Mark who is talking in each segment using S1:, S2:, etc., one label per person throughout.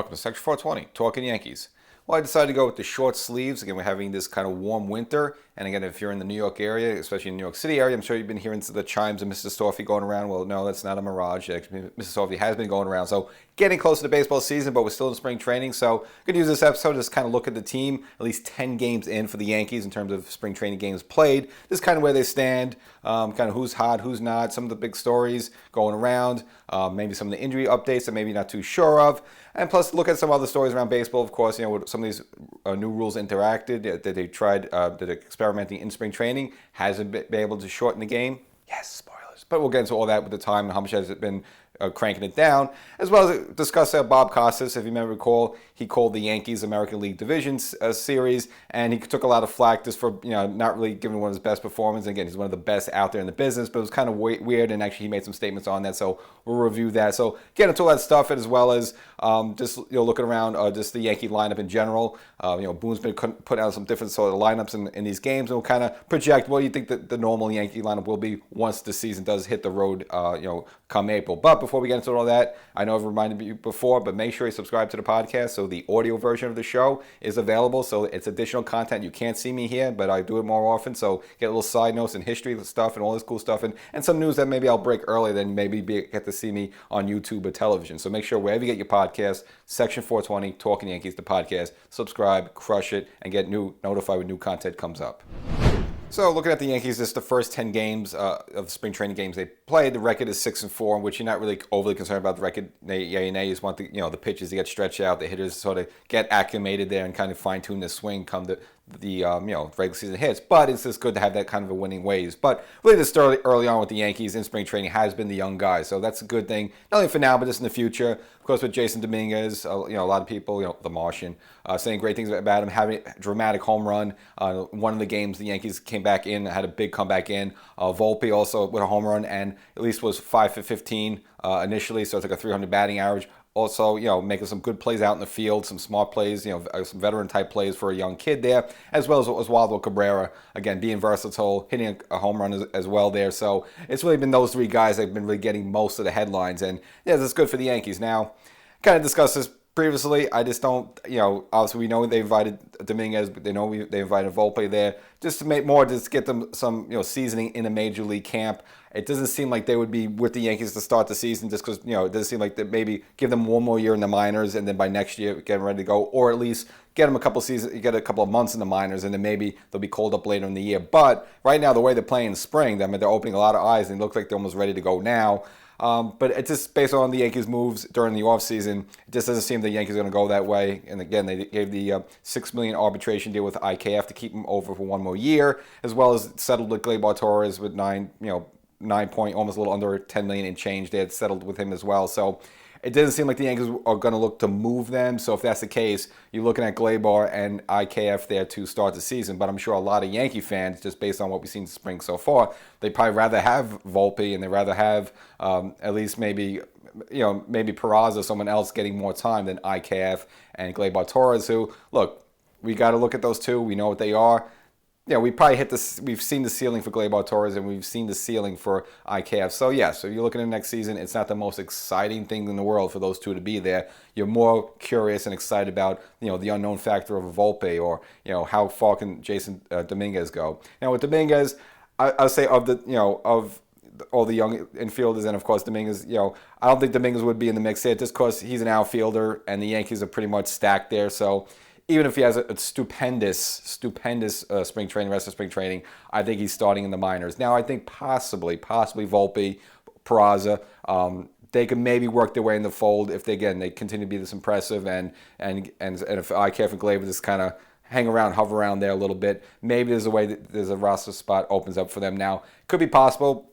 S1: welcome to Section 420, Talkin Yankees. Well, I decided to go with the short sleeves. Again, we're having this kind of warm winter. And again, if you're in the New York area, especially in the New York City area, I'm sure you've been hearing the chimes of Mr. Storfy going around. Well, no, that's not a mirage. Actually, Mr. Storfy has been going around. So getting close to the baseball season, but we're still in spring training. So I'm going to use this episode to just kind of look at the team, at least 10 games in for the Yankees in terms of spring training games played. This is kind of where they stand, kind of who's hot, who's not, some of the big stories going around, maybe some of the injury updates that maybe not too sure of. And plus, look at some other stories around baseball. Of course, with some of these new rules interacted that they tried, that are experimenting in spring training, hasn't been able to shorten the game. Yes, spoilers. But we'll get into all that with the time and how much has it been cranking it down, as well as discuss Bob Costas. If you may recall, he called the Yankees American League Division Series, and he took a lot of flack just for not really giving one of his best performances. Again, he's one of the best out there in the business, but it was kind of weird, and actually he made some statements on that, so we'll review that. So get into all that stuff, as well as just looking around just the Yankee lineup in general. Boone's been putting out some different sort of lineups in these games, and we'll kind of project what do you think that the normal Yankee lineup will be once the season does hit the road, come April. But before we get into all that, I know I've reminded you before, but make sure you subscribe to the podcast. So the audio version of the show is available. So it's additional content. You can't see me here, but I do it more often. So get little side notes and history stuff and all this cool stuff, and some news that maybe I'll break earlier than maybe get to see me on YouTube or television. So make sure wherever you get your podcast, Section 420, Talkin Yankees, the podcast, subscribe, crush it, and get notified when new content comes up. So looking at the Yankees, this is the first 10 games of the spring training games they played. The record is 6-4, which you're not really overly concerned about the record. Yay and nay. You just want the pitches to get stretched out, the hitters sort of get acclimated there and kind of fine tune the swing come the regular season hits. But it's just good to have that kind of a winning ways. But really, this early on with the Yankees in spring training has been the young guys, so that's a good thing, not only for now but just in the future. Of course, with Jason Dominguez, a lot of people, the Martian, saying great things about him, having a dramatic home run. One of the games the Yankees came back in, had a big comeback in. Volpe also with a home run, and at least was 5 for 15 initially, so it's like a 300 batting average. Also, making some good plays out in the field, some smart plays, some veteran-type plays for a young kid there, as well as Oswaldo Cabrera, again, being versatile, hitting a home run as well there. So it's really been those three guys that have been really getting most of the headlines, and yeah, that's good for the Yankees. Now, kind of discussed this previously. I just don't, obviously we know they invited Dominguez, but they invited Volpe there just to make more, just get them some, seasoning in a major league camp. It doesn't seem like they would be with the Yankees to start the season just because, it doesn't seem like they maybe give them one more year in the minors and then by next year get them ready to go, or at least get them a couple of months in the minors and then maybe they'll be called up later in the year. But right now, the way they're playing in spring, they're opening a lot of eyes and it looks like they're almost ready to go now. But it's just based on the Yankees' moves during the offseason, it just doesn't seem the Yankees are going to go that way. And again, they gave the $6 million arbitration deal with IKF to keep him over for one more year, as well as settled with Gleyber Torres with 9 point, almost a little under $10 million in change. They had settled with him as well. So it doesn't seem like the Yankees are going to look to move them. So if that's the case, you're looking at Gleyber and IKF there to start the season. But I'm sure a lot of Yankee fans, just based on what we've seen in spring so far, they'd probably rather have Volpe and they'd rather have at least maybe Peraza or someone else getting more time than IKF and Gleyber Torres, who, look, we got to look at those two. We know what they are. We probably we've seen the ceiling for Gleyber Torres and we've seen the ceiling for IKF. So so you're looking at next season, it's not the most exciting thing in the world for those two to be there. You're more curious and excited about, the unknown factor of a Volpe or, how far can Jason Dominguez go. Now with Dominguez, I'll say of all the young infielders, and of course Dominguez, I don't think Dominguez would be in the mix here just because he's an outfielder and the Yankees are pretty much stacked there. So even if he has a stupendous spring training, rest of spring training, I think he's starting in the minors. Now, I think possibly Volpe, Peraza, they could maybe work their way in the fold if they continue to be this impressive, and if IKF and Gleyber just kind of hover around there a little bit, maybe there's a way that there's a roster spot opens up for them. Now, could be possible.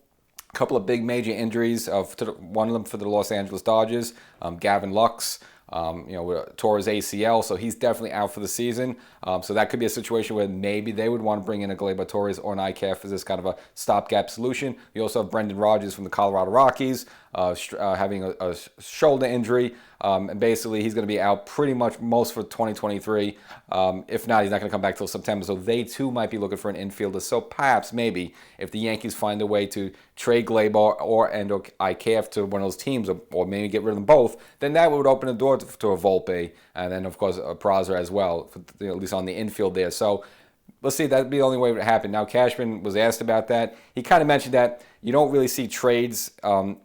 S1: A couple of big major injuries. One of them for the Los Angeles Dodgers, Gavin Lux. With Torres ACL, so he's definitely out for the season. So that could be a situation where maybe they would want to bring in a Gleyber Torres or an IKF as this kind of a stopgap solution. You also have Brendan Rodgers from the Colorado Rockies. having a shoulder injury. And basically, he's going to be out pretty much most for 2023. If not, he's not going to come back till September. So they too might be looking for an infielder. So perhaps, maybe, if the Yankees find a way to trade Gleyber or IKF to one of those teams, or maybe get rid of them both, then that would open the door to a Volpe, and then of course a Peraza as well, at least on the infield there. So let's see, that'd be the only way it would happen. Now, Cashman was asked about that. He kind of mentioned that you don't really see trades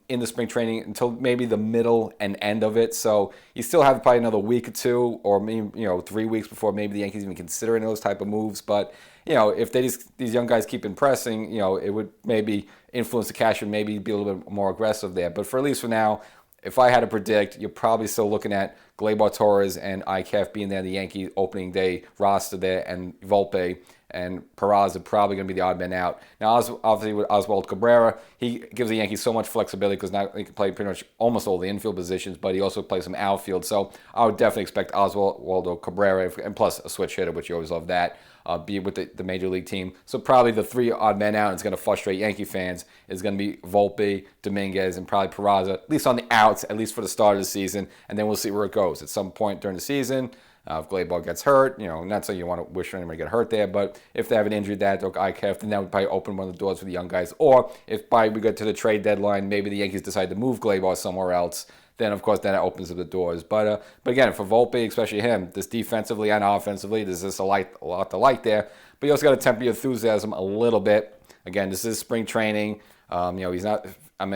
S1: in the spring training until maybe the middle and end of it. So you still have probably another week or two, or maybe 3 weeks before maybe the Yankees even considering those type of moves. But if these young guys keep impressing, it would maybe influence the Cashman, maybe be a little bit more aggressive there. But for at least for now, if I had to predict, you're probably still looking at Gleyber Torres and IKF being there in the Yankee opening day roster there, and Volpe and Peraza are probably going to be the odd man out. Now, obviously with Oswald Cabrera, he gives the Yankees so much flexibility because now he can play pretty much almost all the infield positions, but he also plays some outfield. So I would definitely expect Oswaldo Cabrera, and plus a switch hitter, which you always love that, be with the major league team. So probably the three odd men out, and it's going to frustrate Yankee fans, is going to be Volpe, Dominguez, and probably Peraza, at least on the outs, at least for the start of the season, and then we'll see where it goes. At some point during the season, if Gleyber gets hurt, not saying you want to wish for anyone to get hurt there, but if they have an injury that or IKF, then that would probably open one of the doors for the young guys. Or if we get to the trade deadline, maybe the Yankees decide to move Gleyber somewhere else, then of course that opens up the doors. But again, for Volpe, especially him, this defensively and offensively, there's just a lot to like there. But you also got to temper your enthusiasm a little bit. Again, this is spring training. He's not.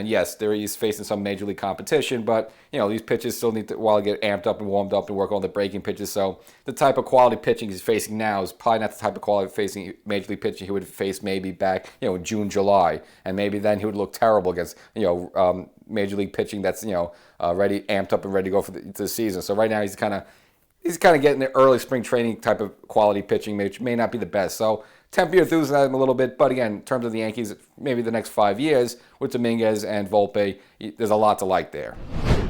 S1: Yes, he's facing some major league competition, but these pitches still need to get amped up and warmed up and work on the breaking pitches. So the type of quality pitching he's facing now is probably not the type of quality facing major league pitching he would face maybe back June, July, and maybe then he would look terrible against major league pitching that's ready, amped up and ready to go for the season. So right now he's kind of getting the early spring training type of quality pitching, which may not be the best. So temper your enthusiasm a little bit. But again, in terms of the Yankees, maybe the next 5 years with Dominguez and Volpe, there's a lot to like there.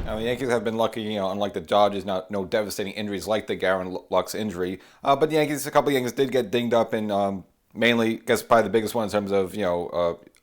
S1: Now, the Yankees have been lucky, unlike the Dodgers, no devastating injuries like the Garen Lux injury. But the Yankees, a couple of Yankees did get dinged up in mainly, I guess probably the biggest one in terms of,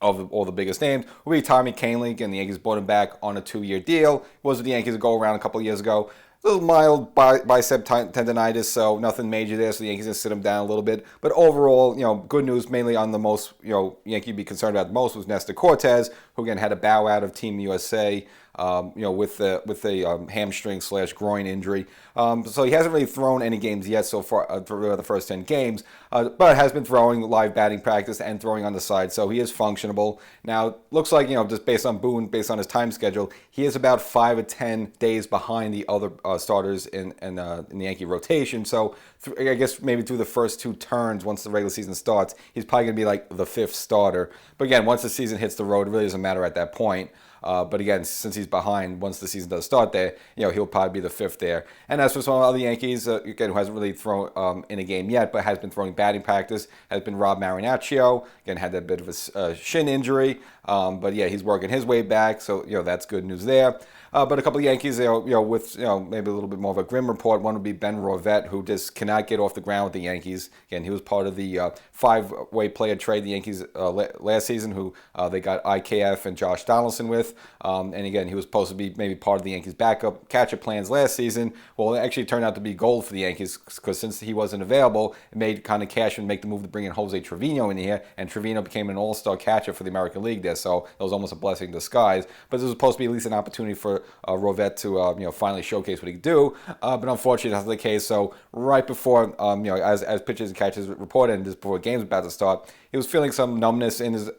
S1: of all the biggest names, will be Tommy Kahnle, and the Yankees brought him back on a 2-year deal. It was with the Yankees go around a couple of years ago. A little mild bicep tendonitis, so nothing major there, so the Yankees can sit him down a little bit. But overall, good news mainly on the most, Yankee be concerned about the most was Nestor Cortez, who again had a bow out of Team USA, with a hamstring/groin injury. So he hasn't really thrown any games yet so far for the first 10 games, but has been throwing live batting practice and throwing on the side, so he is functionable. Now, looks like, just based on Boone, based on his time schedule, he is about 5 or 10 days behind the other starters in the Yankee rotation. So I guess maybe through the first 2 turns, once the regular season starts, he's probably going to be like the 5th starter. But again, once the season hits the road, it really doesn't matter at that point. But again, since he's behind, once the season does start there, he'll probably be the 5th there. And as for some other Yankees, again, who hasn't really thrown in a game yet, but has been throwing batting practice, has been Rob Marinaccio. Again, had that bit of a shin injury. But yeah, he's working his way back, so that's good news there. But a couple of Yankees, with maybe a little bit more of a grim report. One would be Ben Rovette, who just cannot get off the ground with the Yankees. Again, he was part of the 5-way player trade the Yankees last season, who they got IKF and Josh Donaldson with. And again, he was supposed to be maybe part of the Yankees' backup catcher plans last season. Well, it actually turned out to be gold for the Yankees because since he wasn't available, it made kind of Cashman make the move to bring in Jose Trevino in here, and Trevino became an all-star catcher for the American League there. So it was almost a blessing in disguise. But this was supposed to be at least an opportunity for Rovette to finally showcase what he could do, but unfortunately that's not the case. So right before as pitchers and catchers reported, and just before the game was about to start, he was feeling some numbness in his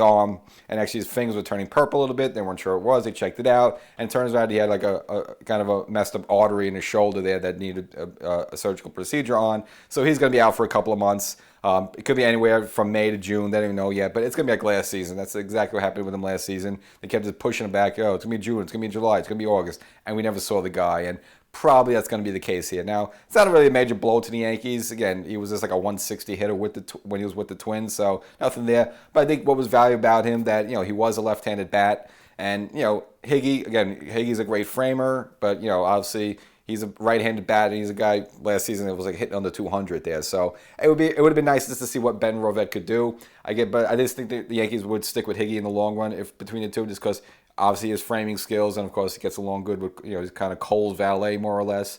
S1: arm, and actually his fingers were turning purple a little bit. They weren't sure what it was. They checked it out, and it turns out he had like a kind of a messed up artery in his shoulder there that needed a surgical procedure on. So he's going to be out for a couple of months. It could be anywhere from May to June. They don't even know yet, but it's going to be like last season. That's exactly what happened with him last season. They kept just pushing him back. It's going to be June, it's going to be July, it's going to be August, and we never saw the guy. And probably that's going to be the case here. Now, it's not really a major blow to the Yankees. Again, he was just like a 160 hitter when he was with the Twins, so nothing there. But I think what was valuable about him that he was a left-handed bat, and Higgy's a great framer, but obviously he's a right-handed bat, and he's a guy last season that was like hitting under 200 there. So it would have been nice just to see what Ben Rovette could do. But I just think that the Yankees would stick with Higgy in the long run if between the two, just because Obviously, his framing skills, and of course, he gets along good with, he's kind of Cole's valet, more or less.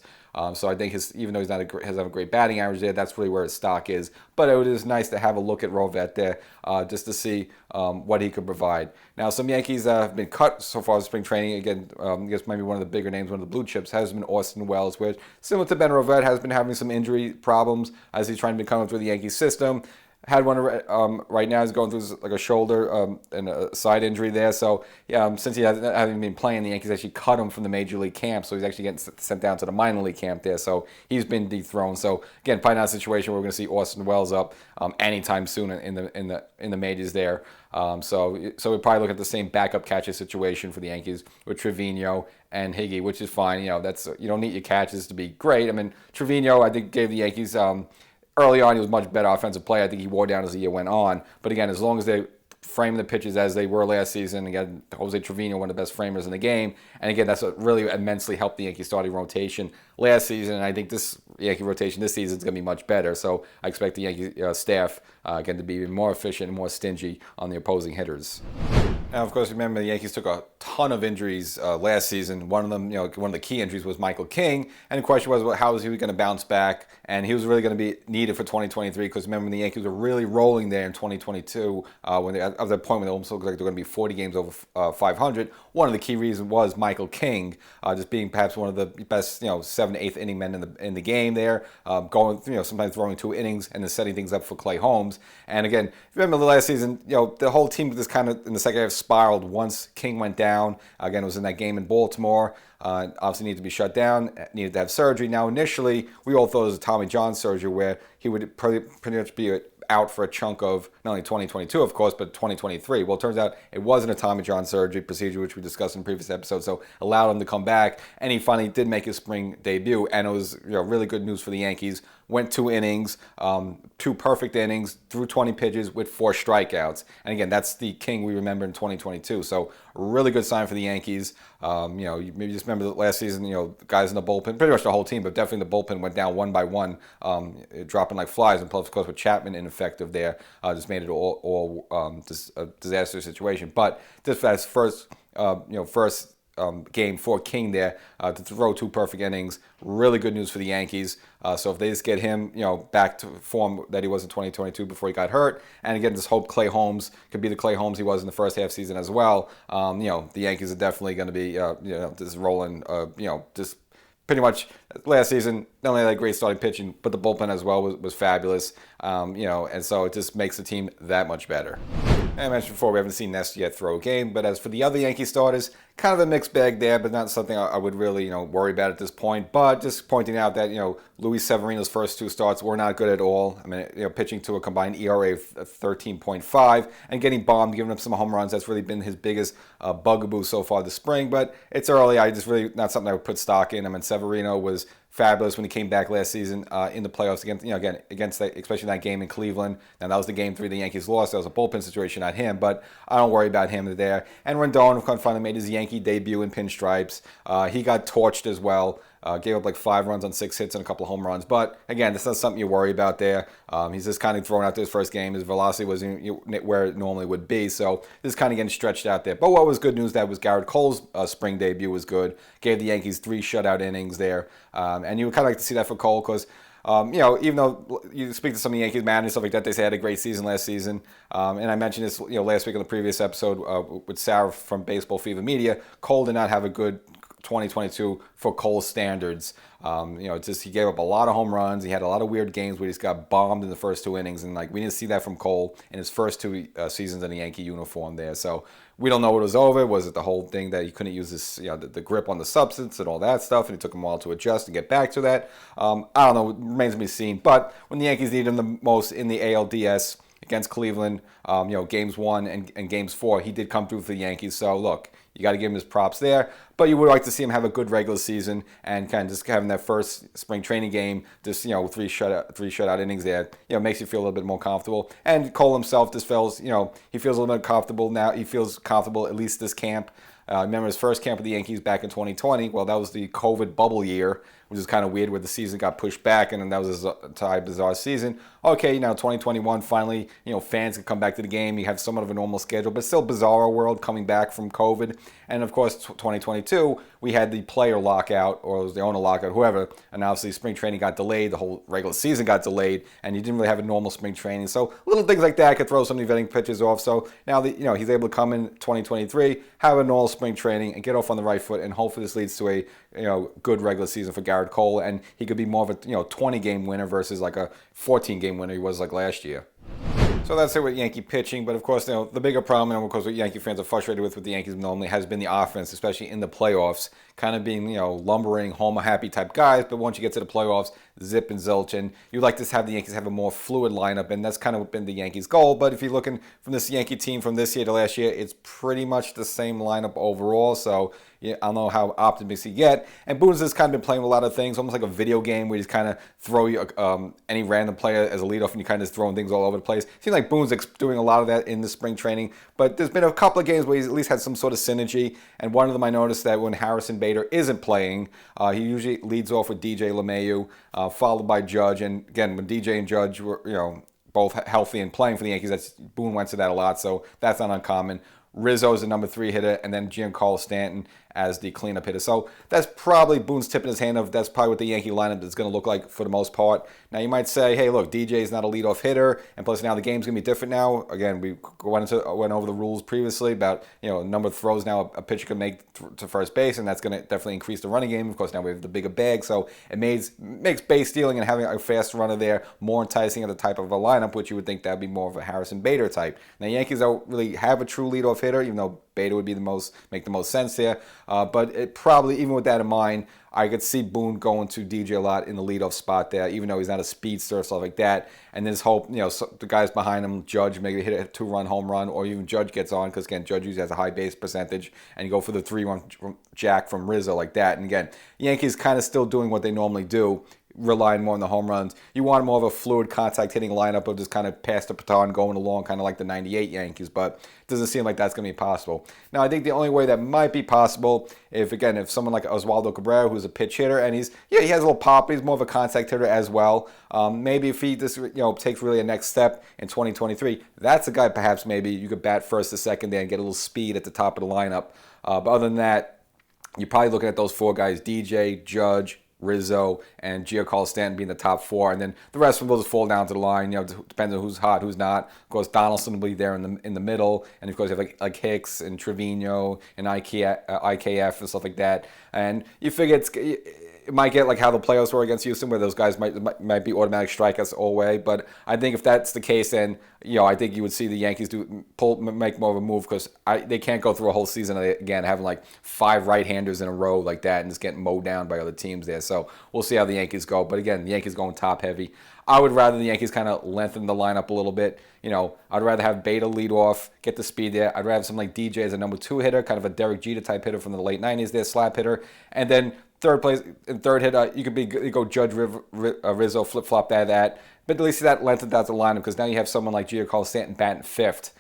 S1: So I think even though he's not doesn't have a great batting average there, that's really where his stock is. But it is nice to have a look at Rovette there, just to see what he could provide. Now, some Yankees have been cut so far in spring training. Again, I guess maybe one of the bigger names, one of the blue chips, has been Austin Wells, which, similar to Ben Rovette, has been having some injury problems as he's trying to become through the Yankee system. Had one right now. He's going through like a shoulder and a side injury there. So yeah, since he hasn't been playing, the Yankees actually cut him from the major league camp. So he's actually getting sent down to the minor league camp there. So he's been dethroned. So again, probably not a situation where we're going to see Austin Wells up anytime soon in the majors there. So we're probably looking at the same backup catcher situation for the Yankees with Trevino and Higgy, which is fine. That's you don't need your catches to be great. I mean, Trevino, I think, gave the Yankees. Early on, he was a much better offensive player. I think he wore down as the year went on. But again, as long as they frame the pitches as they were last season, again, Jose Trevino, one of the best framers in the game. And again, that's what really immensely helped the Yankee starting rotation last season. And I think this Yankee rotation this season is going to be much better. So I expect the Yankee staff, again, to be even more efficient and more stingy on the opposing hitters. Now, of course, remember the Yankees took a ton of injuries last season. One of them, one of the key injuries was Michael King, and the question was, well, how was he going to bounce back? And he was really going to be needed for 2023 because remember the Yankees were really rolling there in 2022 when at that point when they almost looked like they were going to be 40 games over 500. One of the key reasons was Michael King, just being perhaps one of the best, 7th, 8th inning men in the game there, going, sometimes throwing 2 innings and then setting things up for Clay Holmes. And again, if you remember the last season, the whole team just kind of in the second half spiraled once King went down. Again, it was in that game in Baltimore. Obviously needed to be shut down, needed to have surgery. Now, initially, we all thought it was a Tommy John surgery where he would pretty much be out for a chunk of not only 2022, of course, but 2023. Well, it turns out it wasn't a Tommy John surgery procedure, which we discussed in previous episodes, so allowed him to come back, and he finally did make his spring debut, and it was really good news for the Yankees. Went 2 innings, 2 perfect innings, threw 20 pitches with 4 strikeouts. And again, that's the King we remember in 2022. So a really good sign for the Yankees. Maybe just remember last season, guys in the bullpen, pretty much the whole team, but definitely the bullpen went down one by one, dropping like flies. And plus, of course, with Chapman ineffective there, just made it all a disaster situation. But just as first game for King there to throw 2 perfect innings. Really good news for the Yankees. So if they just get him, back to form that he was in 2022 before he got hurt, and again, just hope Clay Holmes could be the Clay Holmes he was in the first half season as well. The Yankees are definitely going to be, just rolling, just pretty much last season, not only had a great starting pitching, but the bullpen as well was fabulous. And so it just makes the team that much better. And I mentioned before, we haven't seen Ness yet throw a game, but as for the other Yankee starters, kind of a mixed bag there, but not something I would really, worry about at this point. But just pointing out that, Luis Severino's first 2 starts were not good at all. I mean, pitching to a combined ERA of 13.5 and getting bombed, giving up some home runs. That's really been his biggest bugaboo so far this spring. But it's early. I just really not something I would put stock in. I mean, Severino was fabulous when he came back last season in the playoffs against that, especially that game in Cleveland. Now that was the game 3 the Yankees lost. That was a bullpen situation, not him, but I don't worry about him there. And Rendon, of course, finally made his Yankee debut in pinstripes. He got torched as well. Gave up like 5 runs on 6 hits and a couple of home runs. But again, that's not something you worry about there. He's just kind of thrown out there his first game. His velocity wasn't where it normally would be. So this is kind of getting stretched out there. But what was good news that was Garrett Cole's spring debut was good. Gave the Yankees 3 shutout innings there. And you would kind of like to see that for Cole because even though you speak to some of the Yankees managers and stuff like that, they say had a great season last season. And I mentioned this, last week on the previous episode with Sarah from Baseball Fever Media. Cole did not have a good 2022 for Cole's standards. He gave up a lot of home runs. He had a lot of weird games where he just got bombed in the first 2 innings, and we didn't see that from Cole in his first 2 seasons in the Yankee uniform there. So we don't know what was over. Was it the whole thing that he couldn't use his, the grip on the substance and all that stuff, and it took him a while to adjust and get back to that? I don't know. It remains to be seen. But when the Yankees needed him the most in the ALDS against Cleveland, games 1 and games 4, he did come through for the Yankees. So look, you got to give him his props there. But you would like to see him have a good regular season and kind of just having that first spring training game, just 3 shutout innings there, makes you feel a little bit more comfortable. And Cole himself just feels, he feels a little bit comfortable now. He feels comfortable at least this camp. Remember his first camp with the Yankees back in 2020. Well, that was the COVID bubble year which is kind of weird where the season got pushed back and then that was a bizarre season. Okay, now 2021, finally, fans can come back to the game. You have somewhat of a normal schedule, but still bizarre world coming back from COVID. And of course, 2022, we had the player lockout, or it was the owner lockout, whoever, and obviously spring training got delayed, the whole regular season got delayed, and you didn't really have a normal spring training. So little things like that could throw some of the vetting pitchers off. So now that he's able to come in 2023, have a normal spring training, and get off on the right foot, and hopefully this leads to a good regular season for Garrett Cole, and he could be more of a 20-game winner versus like a 14-game winner he was like last year. So that's it with Yankee pitching, but of course, the bigger problem, and of course what Yankee fans are frustrated with the Yankees normally, has been the offense, especially in the playoffs, kind of being, lumbering, homer-happy type guys, but once you get to the playoffs, zip and zilch, and you'd like to have the Yankees have a more fluid lineup, and that's kind of been the Yankees' goal, but if you're looking from this Yankee team from this year to last year, it's pretty much the same lineup overall, so I don't know how optimistic you get. And Boone's has kind of been playing with a lot of things, almost like a video game where you just kind of throw any random player as a leadoff and you kind of throwing things all over the place. It seems like Boone's doing a lot of that in the spring training, but there's been a couple of games where he's at least had some sort of synergy, and one of them I noticed that when Harrison Bader isn't playing, he usually leads off with DJ LeMahieu, followed by Judge, and again, when DJ and Judge were, both healthy and playing for the Yankees, Boone went to that a lot, so that's not uncommon. Rizzo is the number 3 hitter, and then Giancarlo Stanton as the cleanup hitter. So that's probably Boone's tipping his hand of that's probably what the Yankee lineup is going to look like for the most part. Now you might say, hey, look, DJ is not a leadoff hitter, and plus now the game's going to be different now. Again, we went over the rules previously about number of throws now a pitcher can make to first base, and that's going to definitely increase the running game. Of course, now we have the bigger bag, so it makes base stealing and having a fast runner there more enticing of the type of a lineup, which you would think that would be more of a Harrison Bader type. Now Yankees don't really have a true leadoff hitter, even though Bader would be make the most sense here. But it probably, even with that in mind, I could see Boone going to DJ a lot in the leadoff spot there, even though he's not a speedster or stuff like that. And then just hope, the guys behind him, Judge, maybe hit a 2-run home run, or even Judge gets on, because again, Judge usually has a high base percentage, and you go for the 3-run jack from Rizzo like that. And again, Yankees kind of still doing what they normally do, relying more on the home runs. You want more of a fluid contact hitting lineup of just kind of pass the baton going along, kind of like the 98 Yankees, but it doesn't seem like that's going to be possible. Now, I think the only way that might be possible, if someone like Oswaldo Cabrera, who's a pitch hitter, and he has a little pop, but he's more of a contact hitter as well. Maybe if he just, takes really a next step in 2023, that's a guy perhaps maybe you could bat first to second there and get a little speed at the top of the lineup. But other than that, you're probably looking at those 4 guys, DJ, Judge, Rizzo, and Giancarlo Stanton being the top 4, and then the rest of them will just fall down to the line. Depends on who's hot, who's not. Of course, Donaldson will be there in the middle, and of course you have like Hicks and Trevino and IKF and stuff like that. And you figure it might get like how the playoffs were against Houston, where those guys might be automatic strikeouts all way. But I think if that's the case, then I think you would see the Yankees make more of a move, because they can't go through a whole season again having like 5 right-handers in a row like that and just getting mowed down by other teams there. So we'll see how the Yankees go. But again, the Yankees going top heavy. I would rather the Yankees kind of lengthen the lineup a little bit. I'd rather have Beta lead off, get the speed there. I'd rather have something like DJ as a number 2 hitter, kind of a Derek Jeter type hitter from the late 90s there, slap hitter. And then third hit, you could go Judge Rizzo, flip-flop that. But at least that lengthened out the lineup, because now you have someone like Giancarlo Stanton batting 5th.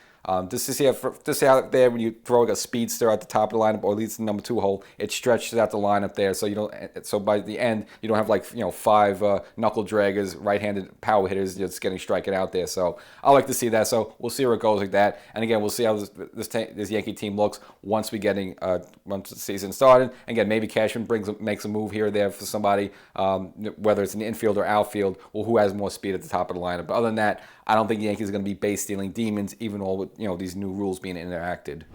S1: Just to see how there, when you throw like a speedster at the top of the lineup, or at least the number 2 hole, it stretches out the lineup there, so you don't. So by the end, you don't have like 5 knuckle draggers, right-handed power hitters just getting striking out there. So I like to see that. So we'll see where it goes like that. And again, we'll see how this Yankee team looks once the season started. Again, maybe Cashman makes a move here or there for somebody, whether it's in the infield or outfield, or who has more speed at the top of the lineup. But other than that, I don't think the Yankees are going to be base stealing demons, even all with these new rules being enacted.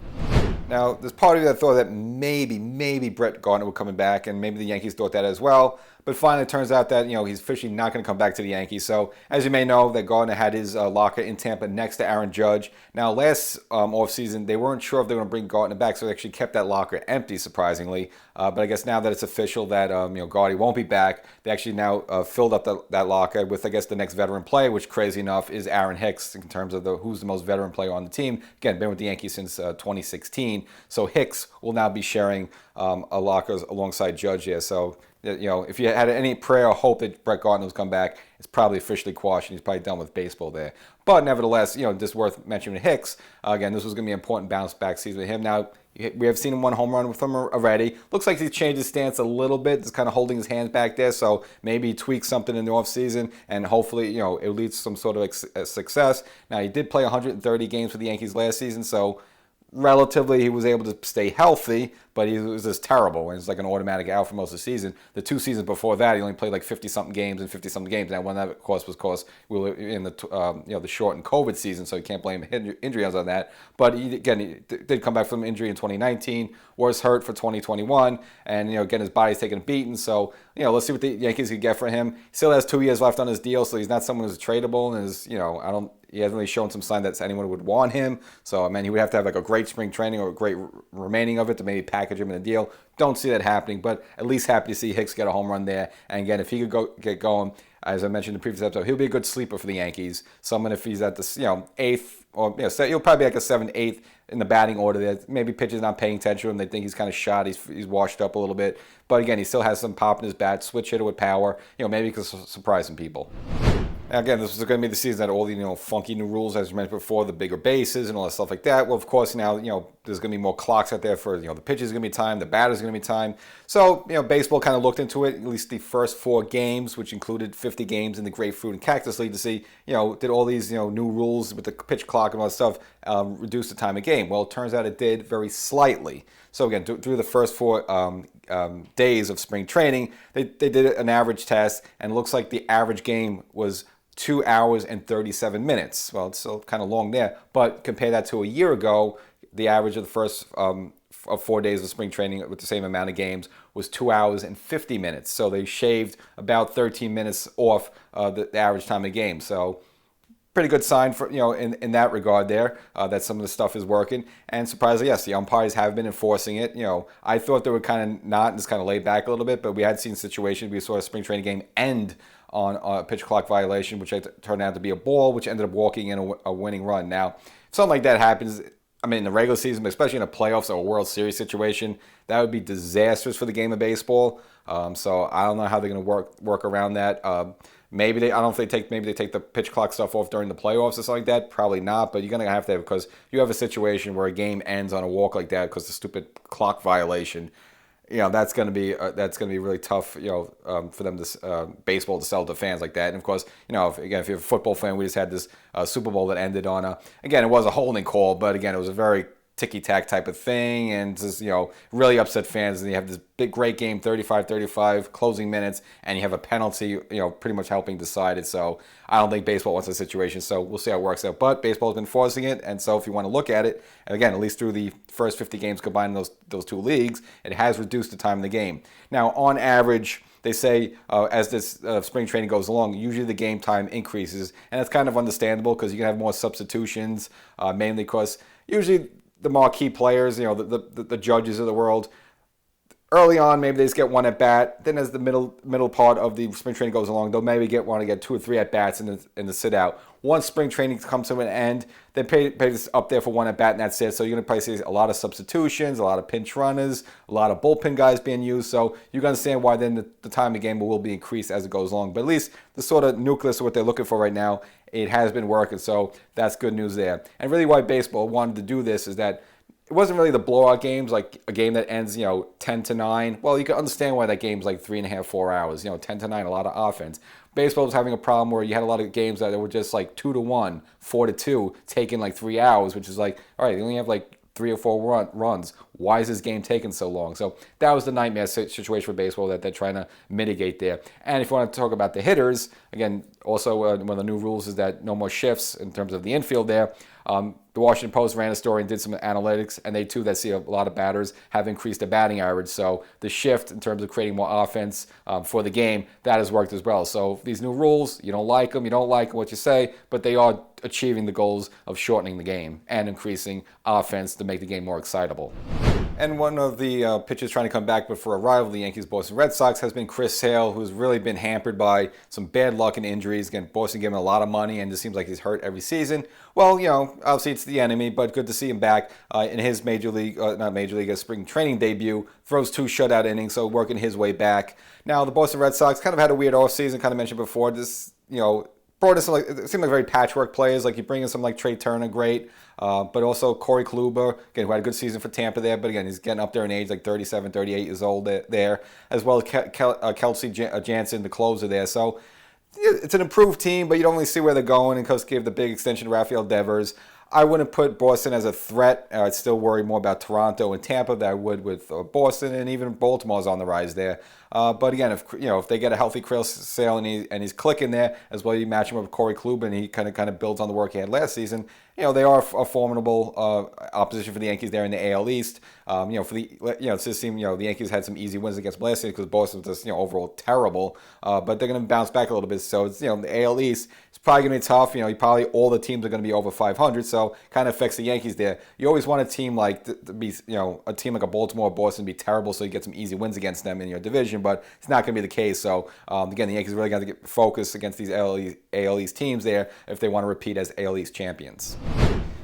S1: Now, there's part of you that thought that maybe Brett Gardner would coming back, and maybe the Yankees thought that as well. But finally, it turns out that he's officially not going to come back to the Yankees. So, as you may know, that Gardner had his locker in Tampa next to Aaron Judge. Now, last offseason, they weren't sure if they were going to bring Gardner back, so they actually kept that locker empty, surprisingly. But I guess now that it's official that Gardy won't be back, they actually now filled up that locker with, I guess, the next veteran player, which, crazy enough, is Aaron Hicks in terms of who's the most veteran player on the team. Again, been with the Yankees since 2016. So Hicks will now be sharing a locker alongside Judge here. So if you had any prayer or hope that Brett Gardner was come back, it's probably officially quashed, and he's probably done with baseball there. But nevertheless, just worth mentioning Hicks. Again, this was going to be an important bounce back season with him. Now, we have seen him one home run with him already. Looks like he's changed his stance a little bit. Just kind of holding his hands back there. So maybe he tweaks something in the offseason, and hopefully, it leads to some sort of success. Now, he did play 130 games for the Yankees last season, so relatively he was able to stay healthy, but he was just terrible, and it's like an automatic out for most of the season. The 2 seasons before that, he only played like 50-something games and 50-something games. Now, one of that, of course, was we were in the shortened COVID season, so you can't blame injuries on that. But he did come back from injury in 2019, was hurt for 2021, and again, his body's taking a beating. So let's see what the Yankees can get for him. He still has 2 years left on his deal, so he's not someone who's tradable, and he hasn't really shown some sign that anyone would want him. So, he would have to have like a great spring training or a great remaining of it to maybe package him in a deal. Don't see that happening, but at least happy to see Hicks get a home run there. And again, if he could get going, as I mentioned in the previous episode, he'll be a good sleeper for the Yankees. Someone, if he's at the 8th, or he'll probably be like a 7th, 8th in the batting order there. Maybe pitchers not paying attention to him. They think he's kind of shot. He's washed up a little bit. But again, he still has some pop in his bat. Switch hitter with power. Maybe he could surprise some people. Again, this was going to be the season that all the funky new rules, as you mentioned before, the bigger bases and all that stuff like that. Well, of course, now there's going to be more clocks out there for the pitchers going to be timed, the batters going to be timed. So baseball kind of looked into it, at least the first 4 games, which included 50 games in the Grapefruit and Cactus League, to see did all these new rules with the pitch clock and all that stuff reduce the time of game. Well, it turns out it did very slightly. So again, through the first 4 days of spring training, they did an average test, and it looks like the average game was 2 hours and 37 minutes. Well, it's still kind of long there, but compare that to a year ago, the average of the first of 4 days of spring training with the same amount of games was 2 hours and 50 minutes. So they shaved about 13 minutes off the average time of game. So pretty good sign for in that regard there, that some of the stuff is working. And surprisingly, yes, the umpires have been enforcing it. I thought they were kind of not, and just kind of laid back a little bit, but we had seen situations. We saw a spring training game end on a pitch clock violation, which turned out to be a ball, which ended up walking in a winning run. Now, if something like that happens, in the regular season, but especially in a playoffs or a World Series situation, that would be disastrous for the game of baseball. So I don't know how they're going to work around that. Maybe they take the pitch clock stuff off during the playoffs or something like that. Probably not, but you're going to have to, because you have a situation where a game ends on a walk like that because of the stupid clock violation. That's going to be really tough, for them to baseball to sell to fans like that. And of course, if you're a football fan, we just had this Super Bowl that ended on again, it was a holding call, but again, it was a very ticky-tack type of thing, and just, really upset fans. And you have this big, great game, 35-35, closing minutes, and you have a penalty, pretty much helping decide it. So I don't think baseball wants a situation, so we'll see how it works out. But baseball's been forcing it, and so if you want to look at it, and again, at least through the first 50 games combined in those 2 leagues, it has reduced the time of the game. Now, on average, they say as this spring training goes along, usually the game time increases, and that's kind of understandable because you can have more substitutions, mainly because usually the marquee players, the judges of the world, early on, maybe they just get one at bat. Then as the middle part of the spring training goes along, they'll maybe get 2 or 3 at bats in the sit out. Once spring training comes to an end, they pay this up there for 1 at bat, and that's it. So you're going to probably see a lot of substitutions, a lot of pinch runners, a lot of bullpen guys being used. So you can understand why then the time of the game will be increased as it goes along. But at least the sort of nucleus of what they're looking for right now, it has been working. So that's good news there. And really why baseball wanted to do this is that it wasn't really the blowout games, like a game that ends, 10-9. Well, you can understand why that game's like 3.5, 4 hours. 10-9, a lot of offense. Baseball was having a problem where you had a lot of games that were just like 2-1, 4-2, taking like 3 hours, which is like, all right, you only have like 3 or 4 runs. Why is this game taking so long? So that was the nightmare situation for baseball that they're trying to mitigate there. And if you want to talk about the hitters, again, also one of the new rules is that no more shifts in terms of the infield there. The Washington Post ran a story and did some analytics, and they too that see a lot of batters have increased their batting average. So the shift in terms of creating more offense for the game, that has worked as well. So these new rules, you don't like what you say, but they are achieving the goals of shortening the game and increasing offense to make the game more excitable. And one of the pitchers trying to come back, but for a rival, the Yankees, Boston Red Sox, has been Chris Sale, who's really been hampered by some bad luck and injuries. Again, Boston gave him a lot of money, and it seems like he's hurt every season. Well, obviously it's the enemy, but good to see him back in his spring training debut. Throws 2 shutout innings, so working his way back. Now, the Boston Red Sox kind of had a weird offseason, kind of mentioned before. This, brought in some, it seemed like very patchwork players. Like you bring in some like Trey Turner, great. But also Corey Kluber, again, who had a good season for Tampa there. But again, he's getting up there in age, like 37, 38 years old there. As well as Kelsey Jansen, the closer there. So it's an improved team, but you don't really see where they're going. And Coach gave the big extension to Rafael Devers. I wouldn't put Boston as a threat. I'd still worry more about Toronto and Tampa than I would with Boston, and even Baltimore's on the rise there. But again, if they get a healthy Chris Sale and he's clicking there, as well, you match him with Corey Kluber, and he kind of builds on the work he had last season. They are a formidable opposition for the Yankees there in the AL East. It just seemed the Yankees had some easy wins against last season because Boston was just overall terrible. But they're going to bounce back a little bit. So it's the AL East. It's probably going to be tough. Probably all the teams are going to be over 500. So kind of affects the Yankees there. You always want a team like to be a team like a Baltimore or Boston to be terrible, so you get some easy wins against them in your division. But it's not going to be the case. So again, the Yankees really got to get focused against these AL East teams there if they want to repeat as AL East champions.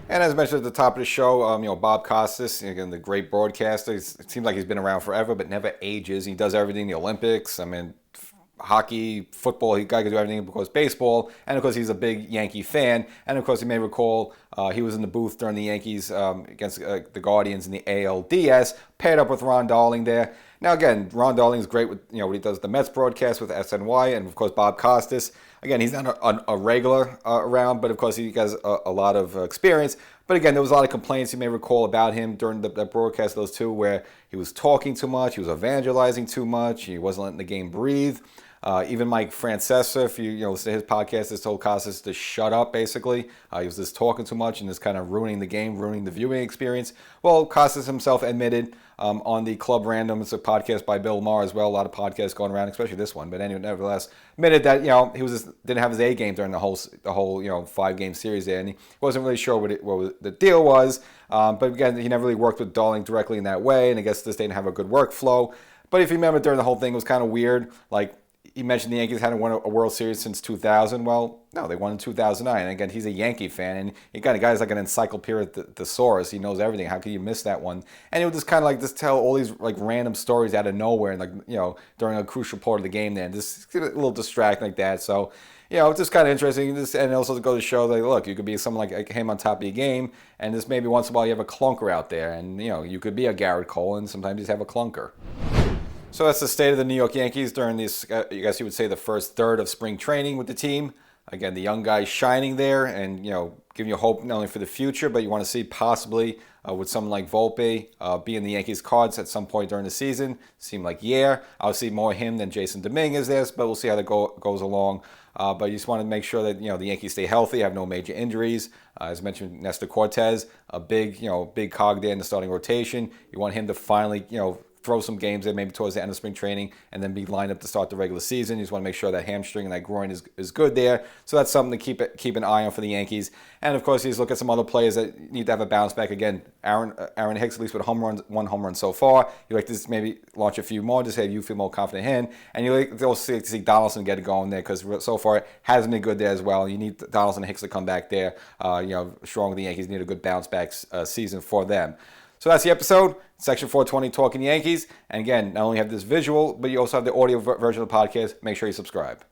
S1: And as mentioned at the top of the show, Bob Costas, again, the great broadcaster. It seems like he's been around forever, but never ages. He does everything, the Olympics, hockey, football. He guy can do everything because baseball, and of course he's a big Yankee fan. And of course you may recall he was in the booth during the Yankees against the Guardians in the ALDS, paired up with Ron Darling there. Now again, Ron Darling is great with what he does the Mets broadcast with SNY, and of course Bob Costas. Again, he's not a regular around, but of course he has a lot of experience. But again, there was a lot of complaints you may recall about him during the broadcast of those two, where he was talking too much, he was evangelizing too much, he wasn't letting the game breathe. Even Mike Francesa, if you listen to his podcast, has told Costas to shut up, basically. He was just talking too much and just kind of ruining the game, ruining the viewing experience. Well, Costas himself admitted on the Club Random, it's a podcast by Bill Maher as well, a lot of podcasts going around, especially this one. But anyway, nevertheless, admitted that he didn't have his A game during the whole 5-game series there, and he wasn't really sure what the deal was. But again, he never really worked with Darling directly in that way, and I guess this didn't have a good workflow. But if you remember, during the whole thing, it was kind of weird. Like, he mentioned the Yankees hadn't won a World Series since 2000. Well, no, they won in 2009. And again, he's a Yankee fan, and you got a guy's like an encyclopedia thesaurus. He knows everything. How can you miss that one? And he would just kind of just tell all these like random stories out of nowhere, and during a crucial part of the game there, and just a little distracting like that. So, it's just kind of interesting. And also to go to show that, look, you could be someone like him on top of your game, and just maybe once in a while you have a clunker out there, and you could be a Garrett Cole, and sometimes you just have a clunker. So that's the state of the New York Yankees during this, I guess you would say, the first third of spring training with the team. Again, the young guys shining there and, giving you hope not only for the future, but you want to see possibly with someone like Volpe be in the Yankees' cards at some point during the season. Seemed like, I'll see more him than Jason Dominguez there, but we'll see how that goes along. But you just want to make sure that, the Yankees stay healthy, have no major injuries. As mentioned, Nestor Cortez, a big cog there in the starting rotation. You want him to finally, throw some games in maybe towards the end of spring training and then be lined up to start the regular season. You just want to make sure that hamstring and that groin is good there. So that's something to keep an eye on for the Yankees. And of course, you just look at some other players that need to have a bounce back. Again, Aaron Hicks, at least with one home run so far. You like to just maybe launch a few more, just have you feel more confident in. And you like to see Donaldson get it going there, because so far it hasn't been good there as well. You need Donaldson and Hicks to come back there. Strong. The Yankees need a good bounce back season for them. So that's the episode, Section 420 Talkin Yankees. And again, not only have this visual, but you also have the audio version of the podcast. Make sure you subscribe.